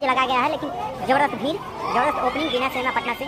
लगा गया है, लेकिन जबरदस्त भीड़, जबरदस्त ओपनिंग वीना सिनेमा पटना से।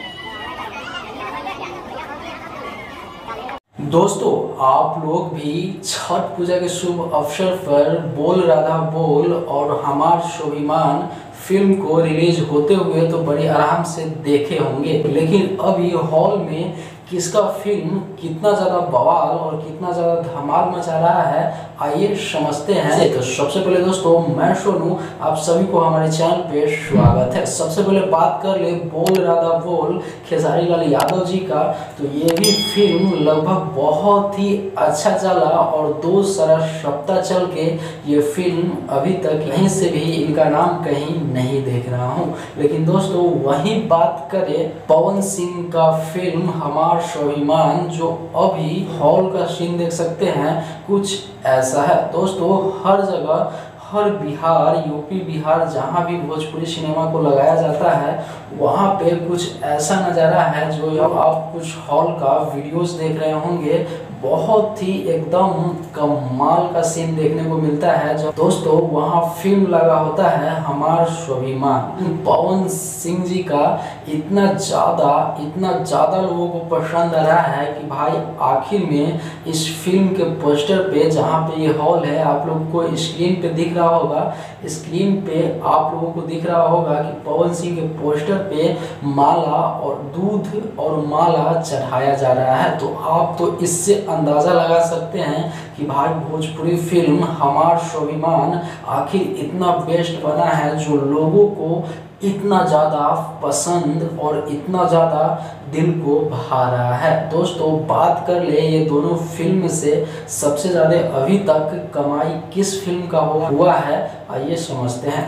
दोस्तों, आप लोग भी छठ पूजा के शुभ अवसर पर बोल राधा बोल और हमार स्वाभिमान फिल्म को रिलीज होते हुए तो बड़े आराम से देखे होंगे, लेकिन अभी हॉल में किसका फिल्म कितना ज़्यादा बवाल और कितना ज़्यादा धमाल मचा रहा है, आइए समझते हैं। तो सबसे पहले दोस्तों, मैं सोनू, आप सभी को हमारे चैनल पे स्वागत है। सबसे पहले बात कर ले बोल राधा बोल खेसारी लाल यादव जी का, तो ये भी फिल्म लगभग बहुत ही अच्छा चला और 2 सप्ताह चल के ये फिल्म अभी तक कहीं से भी इनका नाम कहीं नहीं देख रहा हूँ। लेकिन दोस्तों, वही बात करें पवन सिंह का फिल्म हमार स्वाभिमान, जो अभी हॉल का सीन देख सकते हैं, कुछ ऐसा है। दोस्तों, हर जगह, हर बिहार, यूपी बिहार, जहाँ भी भोजपुरी सिनेमा को लगाया जाता है, वहाँ पे कुछ ऐसा नज़ारा है जो आप कुछ हॉल का वीडियोस देख रहे होंगे, बहुत ही एकदम कमाल का सीन देखने को मिलता है। जब दोस्तों वहाँ फिल्म लगा होता है हमार स्वाभिमान, पवन सिंह जी का इतना ज़्यादा लोगों को पसंद आ रहा है कि भाई आखिर में इस फिल्म के पोस्टर पे, जहाँ पे ये हॉल है, आप लोग को स्क्रीन पे दिख रहा होगा, स्क्रीन पे आप लोगों को दिख रहा होगा कि पवन सिंह के पोस्टर पे माला और दूध और माला चढ़ाया जा रहा है। तो आप तो इससे अंदाज़ा लगा सकते हैं कि भाई भोजपुरी फिल्म हमार स्वाभिमान आखिर इतना बेस्ट बना है, जो लोगों को इतना ज़्यादा पसंद और इतना ज़्यादा दिल को भा रहा है। दोस्तों, बात कर ले ये दोनों फिल्म से सबसे ज़्यादा अभी तक कमाई किस फिल्म का हुआ है, आइए समझते हैं।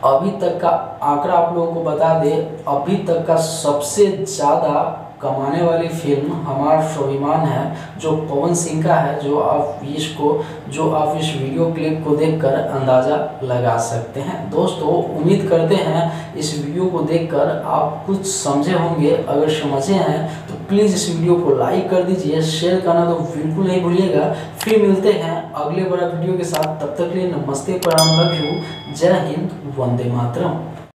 अभी तक का आंकड़ा आप लोगों को बता दे, अभी तक का सबसे ज़्यादा कमाने वाली फिल्म हमार स्वाभिमान है, जो पवन सिंह का है, जो आप इस वीडियो क्लिप को देखकर अंदाज़ा लगा सकते हैं। दोस्तों, उम्मीद करते हैं इस वीडियो को देखकर आप कुछ समझे होंगे। अगर समझे हैं तो प्लीज़ इस वीडियो को लाइक कर दीजिए, शेयर करना तो बिल्कुल नहीं भूलिएगा। फिर मिलते हैं अगले बड़ा वीडियो के साथ, तब तक के लिए नमस्ते, प्रणाम, लव यू, जय हिंद, वंदे मातरम।